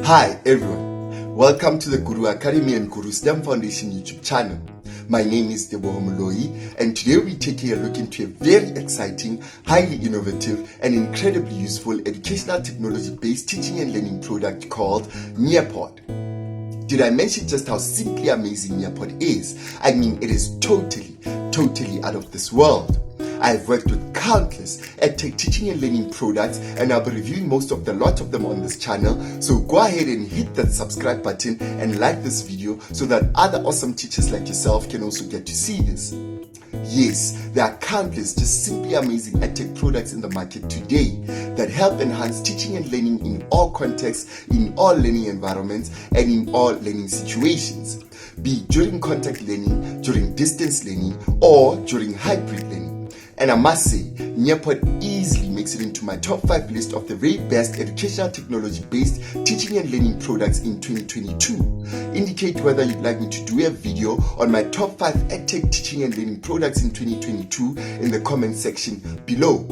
Hi everyone, welcome to the Guru Academy and Guru STEM Foundation YouTube channel. My name is Debo Homoloi, and today we're taking a look into a very exciting, highly innovative and incredibly useful educational technology-based teaching and learning product called Nearpod. Did I mention just how simply amazing Nearpod is? I mean, it is totally out of this world. I've worked with countless EdTech teaching and learning products, and I'll be reviewing lot of them on this channel. So go ahead and hit that subscribe button and like this video so that other awesome teachers like yourself can also get to see this. Yes, there are countless just simply amazing EdTech products in the market today that help enhance teaching and learning in all contexts, in all learning environments, and in all learning situations, be it during contact learning, during distance learning, or during hybrid learning. And I must say, Nearpod easily makes it into my top 5 list of the very best educational technology-based teaching and learning products in 2022. Indicate whether you'd like me to do a video on my top 5 EdTech teaching and learning products in 2022 in the comment section below.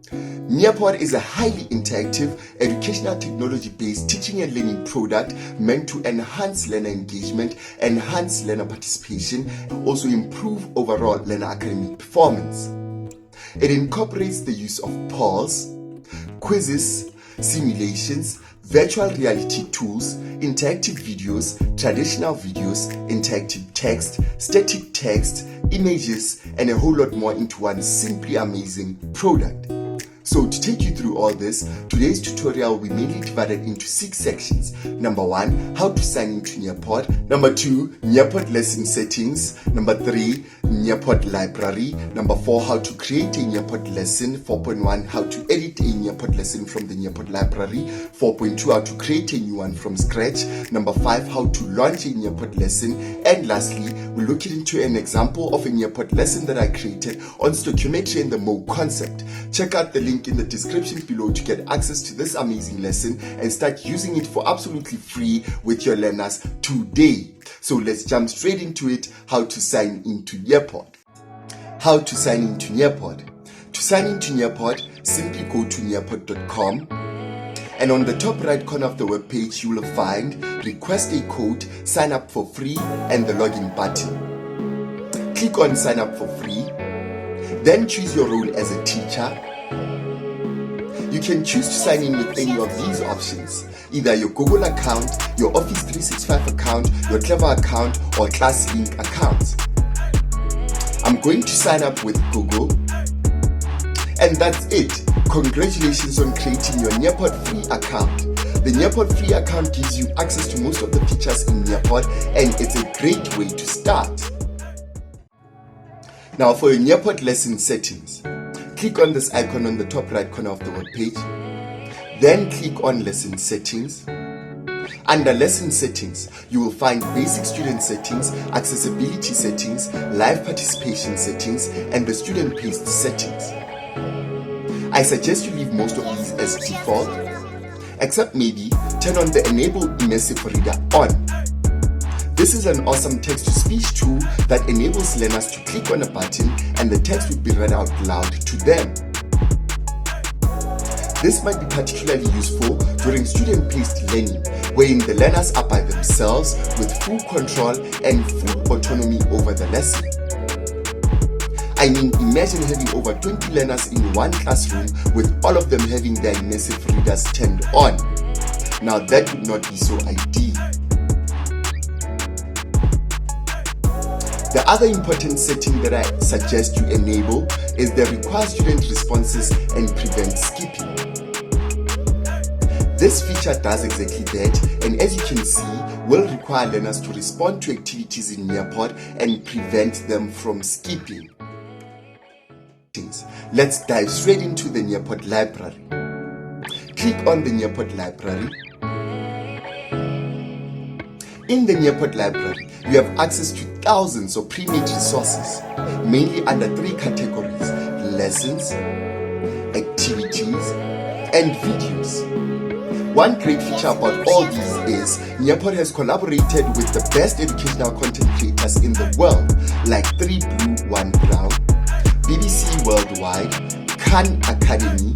Nearpod is a highly interactive, educational technology-based teaching and learning product meant to enhance learner engagement, enhance learner participation, and also improve overall learner academic performance. It incorporates the use of polls, quizzes, simulations, virtual reality tools, interactive videos, traditional videos, interactive text, static text, images, and a whole lot more into one simply amazing product. So to take you through all this, today's tutorial will be mainly divided into 6 sections. Number 1, how to sign into Nearpod. Number 2, Nearpod Lesson settings. Number 3, Nearpod Library. Number 4, how to create a Nearpod lesson. 4.1, how to edit a Nearpod lesson from the Nearpod Library. 4.2, how to create a new one from scratch. Number 5, how to launch a Nearpod lesson. And lastly, we'll look into an example of a Nearpod lesson that I created on Stoichiometry and the mode concept. Check out the link in the description below to get access to this amazing lesson and start using it for absolutely free with your learners today. So let's jump straight into it, how to sign into Nearpod. How to sign into Nearpod. To sign into Nearpod, simply go to nearpod.com, and on the top right corner of the web page you will find request a code, sign up for free, and the login button. Click on sign up for free, then choose your role as a teacher. You can choose to sign in with any of these options, either your Google account, your Office 365 account, your Clever account, or ClassLink account. I'm going to sign up with Google, and that's it. Congratulations on creating your Nearpod free account. The Nearpod free account gives you access to most of the features in Nearpod, and it's a great way to start. Now for your Nearpod lesson settings. Click on this icon on the top right corner of the web page. Then click on Lesson Settings. Under Lesson Settings, you will find Basic Student Settings, Accessibility Settings, Live Participation Settings, and the Student-Paced Settings. I suggest you leave most of these as default, except maybe turn on the Enable Immersive Reader on. This is an awesome text-to-speech tool that enables learners to click on a button and the text will be read out loud to them. This might be particularly useful during student-paced learning, wherein the learners are by themselves with full control and full autonomy over the lesson. I mean, imagine having over 20 learners in one classroom with all of them having their immersive readers turned on. Now that would not be so ideal. The other important setting that I suggest you enable is the require student responses and prevent skipping. This feature does exactly that, and as you can see, will require learners to respond to activities in Nearpod and prevent them from skipping. Let's dive straight into the Nearpod library. Click on the Nearpod library. In the Nearpod library, you have access to thousands of pre-made resources, mainly under 3 categories: lessons, activities, and videos. One great feature about all these is Nearpod has collaborated with the best educational content creators in the world, like 3 Blue 1 Brown, BBC Worldwide, Khan Academy,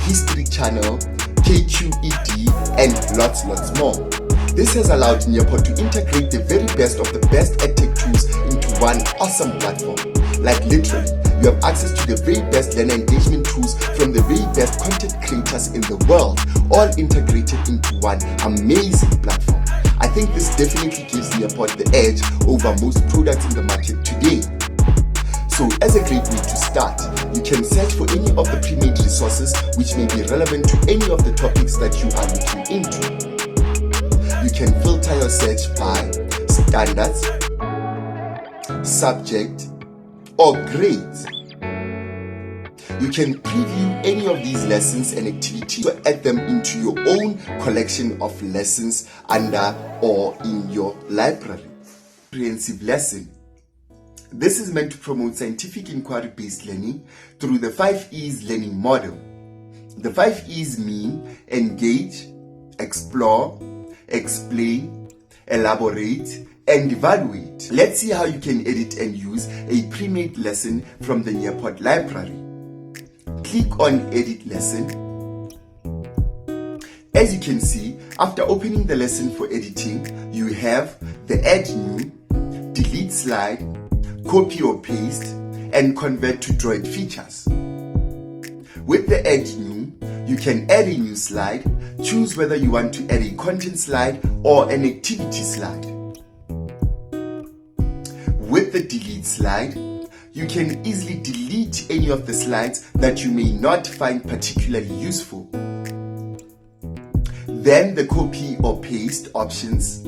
History Channel, KQED, and lots more. This has allowed Nearpod to integrate the very best of the best EdTech tools into one awesome platform. Like literally, you have access to the very best learner engagement tools from the very best content creators in the world, all integrated into one amazing platform. I think this definitely gives Nearpod the edge over most products in the market today. So as a great way to start, you can search for any of the pre-made resources which may be relevant to any of the topics that you are looking into. You can filter your search by standards, subject, or grades. You can preview any of these lessons and activities or add them into your own collection of lessons under or in your library. Comprehensive lesson. This is meant to promote scientific inquiry-based learning through the 5 E's learning model. The 5 E's mean engage, explore, explain, elaborate, and evaluate. Let's see how you can edit and use a pre-made lesson from the Nearpod Library. Click on Edit Lesson. As you can see, after opening the lesson for editing, you have the Add New, Delete Slide, Copy or Paste, and Convert to Droid features. With the Add New, you can add a new slide, choose whether you want to add a content slide or an activity slide. With the Delete slide, you can easily delete any of the slides that you may not find particularly useful. Then the Copy or Paste options.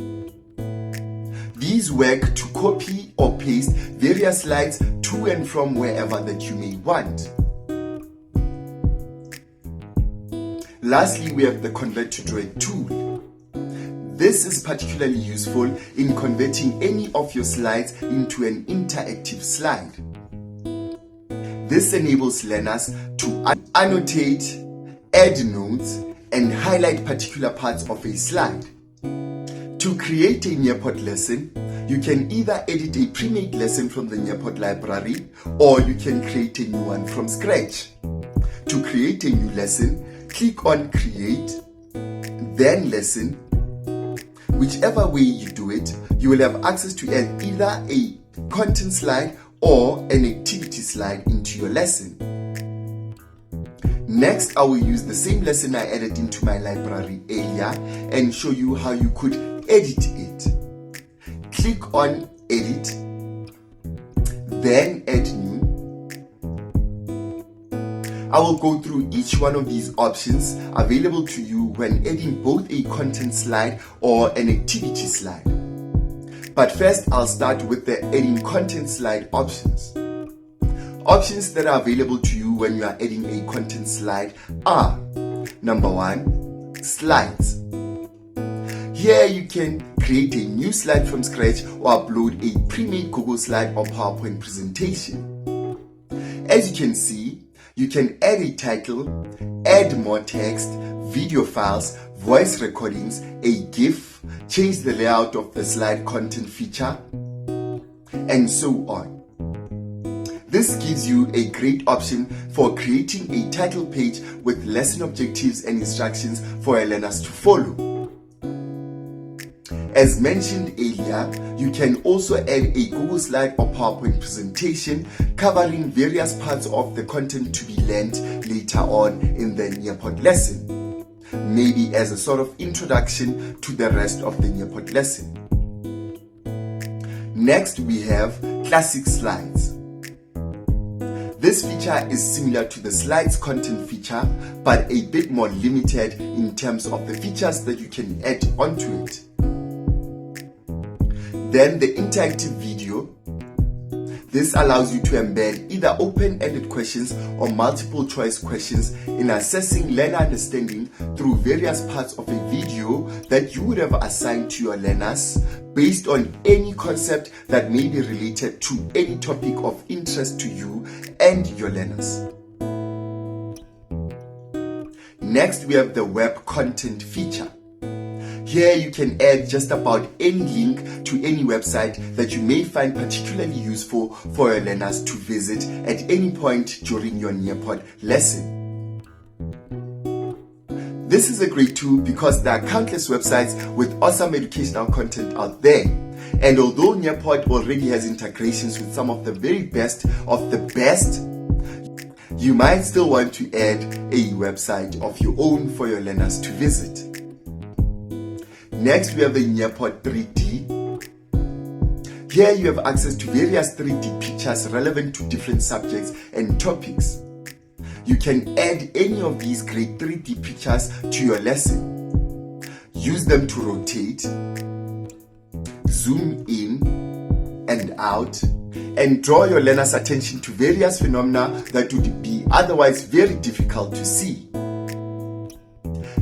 These work to copy or paste various slides to and from wherever that you may want. Lastly, we have the Convert to Droid tool. This is particularly useful in converting any of your slides into an interactive slide. This enables learners to annotate, add notes, and highlight particular parts of a slide. To create a Nearpod lesson, you can either edit a pre-made lesson from the Nearpod library or you can create a new one from scratch. To create a new lesson, click on Create, then Lesson. Whichever way you do it, you will have access to add either a content slide or an activity slide into your lesson. Next, I will use the same lesson I added into my library earlier and show you how you could edit it. Click on Edit, then Add New. I will go through each one of these options available to you when adding both a content slide or an activity slide. But first, I'll start with the adding content slide options. Options that are available to you when you are adding a content slide are: number 1, slides. Here you can create a new slide from scratch or upload a pre-made Google slide or PowerPoint presentation. As you can see, you can add a title, add more text, video files, voice recordings, a GIF, change the layout of the slide content feature, and so on. This gives you a great option for creating a title page with lesson objectives and instructions for your learners to follow. As mentioned earlier, you can also add a Google slide or PowerPoint presentation covering various parts of the content to be learned later on in the Nearpod lesson, maybe as a sort of introduction to the rest of the Nearpod lesson. Next, we have classic slides. This feature is similar to the slides content feature, but a bit more limited in terms of the features that you can add onto it. Then the interactive video. This allows you to embed either open-ended questions or multiple choice questions in assessing learner understanding through various parts of a video that you would have assigned to your learners based on any concept that may be related to any topic of interest to you and your learners. Next, we have the web content feature. Here you can add just about any link to any website that you may find particularly useful for your learners to visit at any point during your Nearpod lesson. This is a great tool because there are countless websites with awesome educational content out there. And although Nearpod already has integrations with some of the very best of the best, you might still want to add a website of your own for your learners to visit. Next, we have the Nearpod 3D. Here you have access to various 3D pictures relevant to different subjects and topics. You can add any of these great 3D pictures to your lesson. Use them to rotate, zoom in and out, and draw your learners' attention to various phenomena that would be otherwise very difficult to see.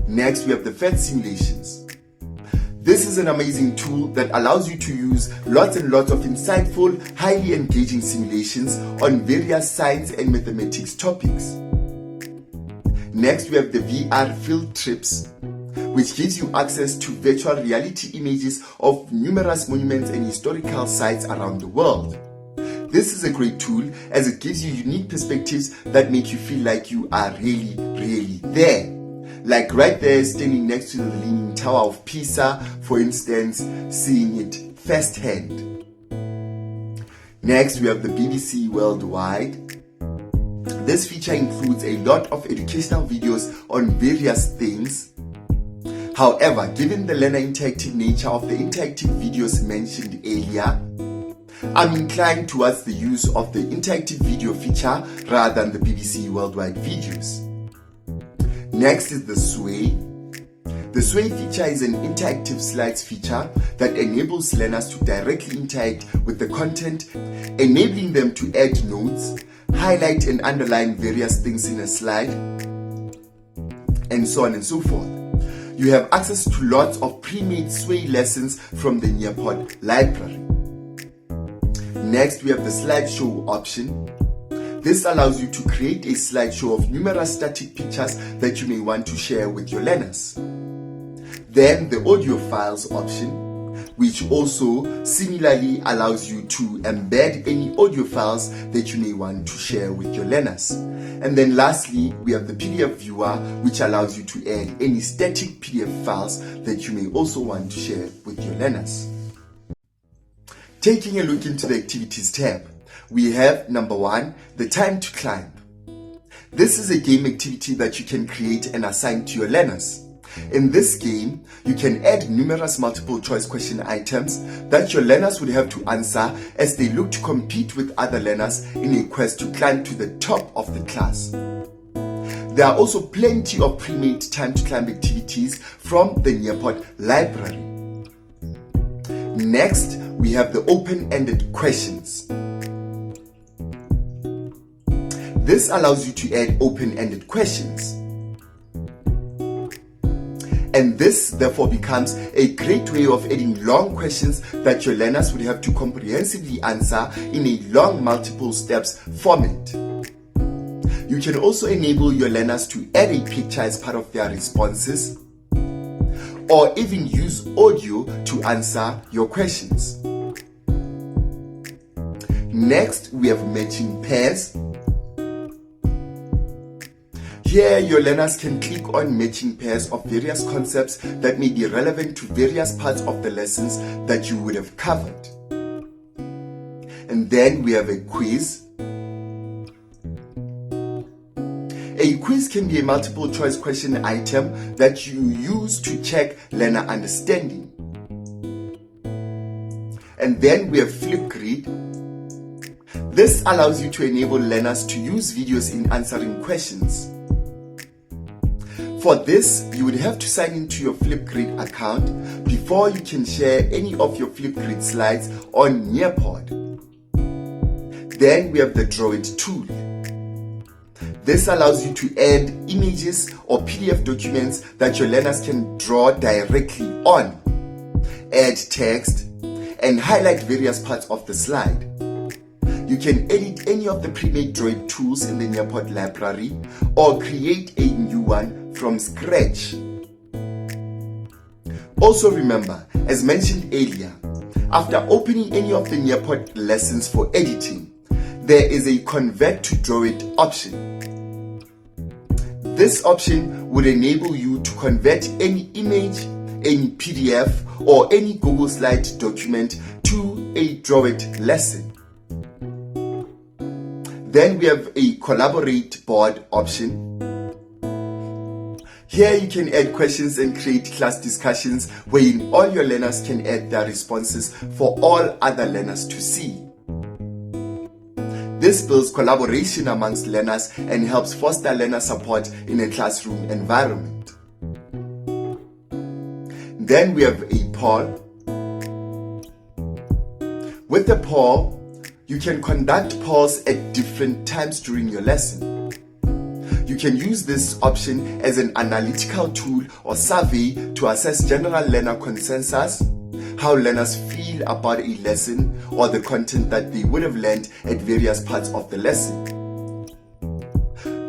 Next, we have the PhET simulations. This is an amazing tool that allows you to use lots and lots of insightful, highly engaging simulations on various science and mathematics topics. Next, we have the VR field trips, which gives you access to virtual reality images of numerous monuments and historical sites around the world. This is a great tool as it gives you unique perspectives that make you feel like you are really there. Like right there, standing next to the Leaning Tower of Pisa, for instance, seeing it firsthand. Next, we have the BBC Worldwide. This feature includes a lot of educational videos on various things. However, given the learner interactive nature of the interactive videos mentioned earlier, I'm inclined towards the use of the interactive video feature rather than the BBC Worldwide videos. Next is the Sway. The Sway feature is an interactive slides feature that enables learners to directly interact with the content, enabling them to add notes, highlight and underline various things in a slide, and so on and so forth. You have access to lots of pre-made Sway lessons from the Nearpod Library. Next, we have the slideshow option. This allows you to create a slideshow of numerous static pictures that you may want to share with your learners. Then the audio files option, which also similarly allows you to embed any audio files that you may want to share with your learners. And then lastly, we have the PDF viewer, which allows you to add any static PDF files that you may also want to share with your learners. Taking a look into the activities tab, we have number 1, the time to climb. This is a game activity that you can create and assign to your learners. In this game, you can add numerous multiple choice question items that your learners would have to answer as they look to compete with other learners in a quest to climb to the top of the class. There are also plenty of pre-made time to climb activities from the Nearpod Library. Next, we have the open-ended questions. This allows you to add open-ended questions. And this therefore becomes a great way of adding long questions that your learners would have to comprehensively answer in a long multiple steps format. You can also enable your learners to add a picture as part of their responses, or even use audio to answer your questions. Next, we have matching pairs. Here, your learners can click on matching pairs of various concepts that may be relevant to various parts of the lessons that you would have covered. And then we have a quiz. A quiz can be a multiple choice question item that you use to check learner understanding. And then we have Flipgrid. This allows you to enable learners to use videos in answering questions. For this, you would have to sign into your Flipgrid account before you can share any of your Flipgrid slides on Nearpod. Then we have the Draw It tool. This allows you to add images or PDF documents that your learners can draw directly on, add text, and highlight various parts of the slide. You can edit any of the pre-made drawing tools in the Nearpod library or create a new one from scratch. Also remember, as mentioned earlier, after opening any of the Nearpod lessons for editing, there is a Convert to Draw It option. This option would enable you to convert any image, any PDF, or any Google Slide document to a Draw It lesson. Then we have a Collaborate board option. Here you can add questions and create class discussions wherein all your learners can add their responses for all other learners to see. This builds collaboration amongst learners and helps foster learner support in a classroom environment. Then we have a poll. With the poll, you can conduct polls at different times during your lesson. You can use this option as an analytical tool or survey to assess general learner consensus, how learners feel about a lesson or the content that they would have learned at various parts of the lesson.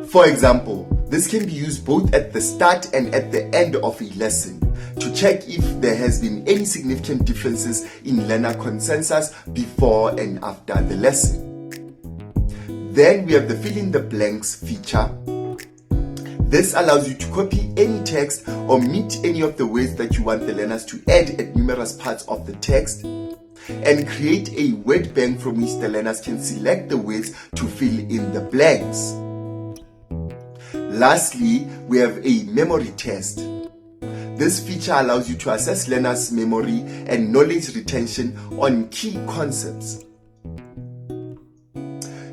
For example, this can be used both at the start and at the end of a lesson to check if there has been any significant differences in learner consensus before and after the lesson. Then we have the fill in the blanks feature. This allows you to copy any text or omit any of the words that you want the learners to add at numerous parts of the text, and create a word bank from which the learners can select the words to fill in the blanks. Lastly, we have a memory test. This feature allows you to assess learners' memory and knowledge retention on key concepts.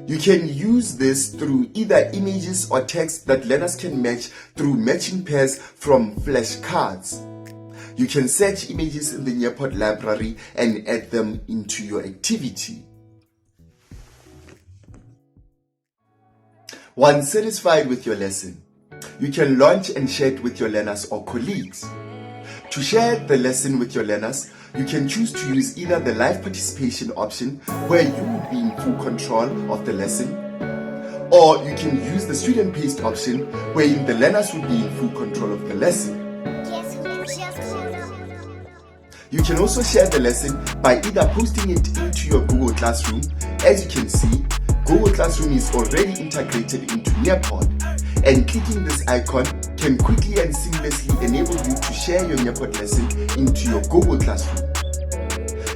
You can use this through either images or text that learners can match through matching pairs from flashcards. You can search images in the Nearpod library and add them into your activity. Once satisfied with your lesson, you can launch and share it with your learners or colleagues. To share the lesson with your learners, you can choose to use either the live participation option, where you would be in full control of the lesson, or you can use the student-paced option, wherein the learners would be in full control of the lesson. You can also share the lesson by either posting it into your Google Classroom. As you can see, Google Classroom is already integrated into Nearpod, and clicking this icon can quickly and seamlessly enable you to share your Nearpod lesson into your Google Classroom.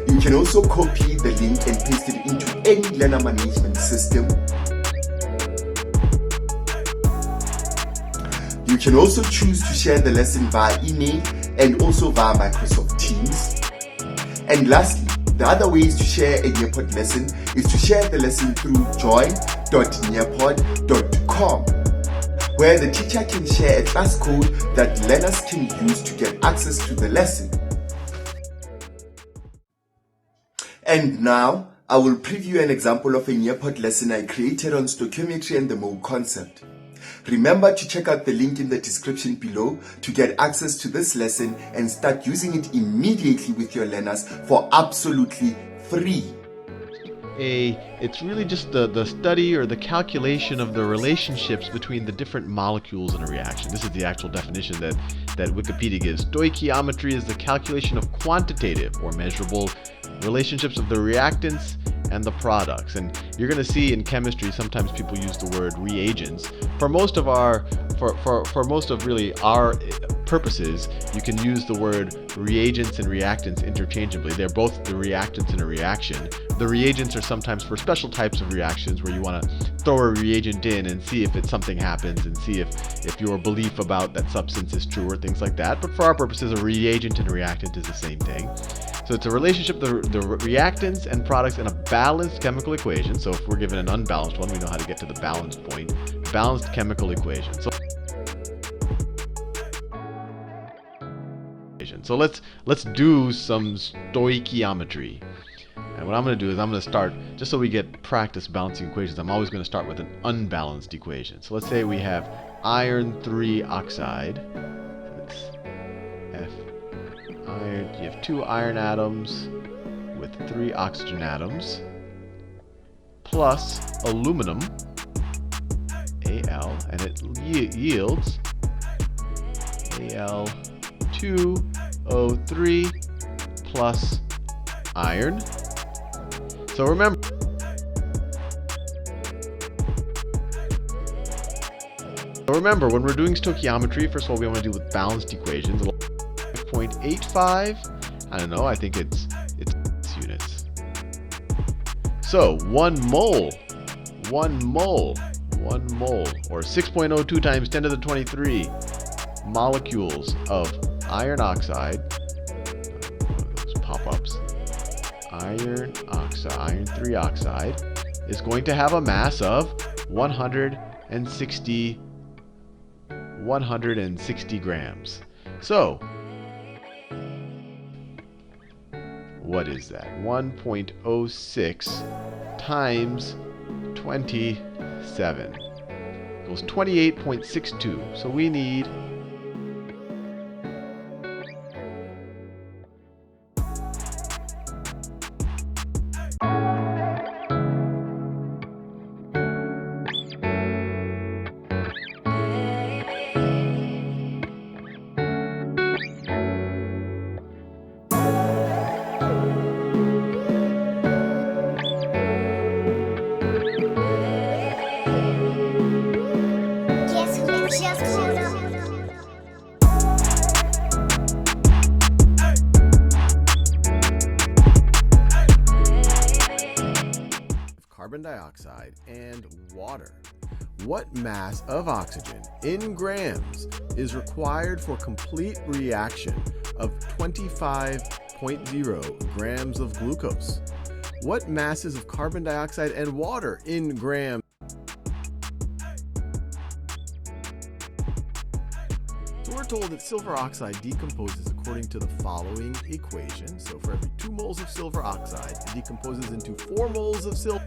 You can also copy the link and paste it into any learner management system. You can also choose to share the lesson via email and also via Microsoft Teams. And lastly, the other ways to share a Nearpod lesson is to share the lesson through join.nearpod.com, where the teacher can share a class code that learners can use to get access to the lesson. And now, I will preview an example of a Nearpod lesson I created on stoichiometry and the mode concept. Remember to check out the link in the description below to get access to this lesson and start using it immediately with your learners for absolutely free. It's really just the study or the calculation of the relationships between the different molecules in a reaction. This is the actual definition that Wikipedia gives. Stoichiometry is the calculation of quantitative or measurable relationships of the reactants and the products. And you're going to see in chemistry sometimes people use the word reagents. For most of our really our purposes, you can use the word reagents and reactants interchangeably. They're both the reactants in a reaction. The reagents are sometimes for special types of reactions where you want to throw a reagent in and see if something happens and see if your belief about that substance is true or things like that. But for our purposes, a reagent and a reactant is the same thing. So it's a relationship of the reactants and products in a balanced chemical equation. So if we're given an unbalanced one, we know how to get to the balanced point. Balanced chemical equation. So let's do some stoichiometry. And what I'm going to do is I'm going to start, just so we get practice balancing equations, I'm always going to start with an unbalanced equation. So let's say we have iron 3 oxide. That's F iron. You have 2 iron atoms with 3 oxygen atoms plus aluminum, Al, and it yields Al2O3 plus iron. So remember, when we're doing stoichiometry, first of all, we want to deal with balanced equations. 0.85, I don't know, I think it's units. So 1 mole, or 6.02 times 10 to the 23 molecules of iron oxide, those pop-ups, iron 3 oxide, is going to have a mass of 160 grams. So, what is that? 1.06 times 27 equals 28.62. So we need carbon dioxide and water. What mass of oxygen in grams is required for complete reaction of 25.0 grams of glucose? What masses of carbon dioxide and water in grams? So we're told that silver oxide decomposes according to the following equation. So for every 2 moles of silver oxide, it decomposes into 4 moles of silver.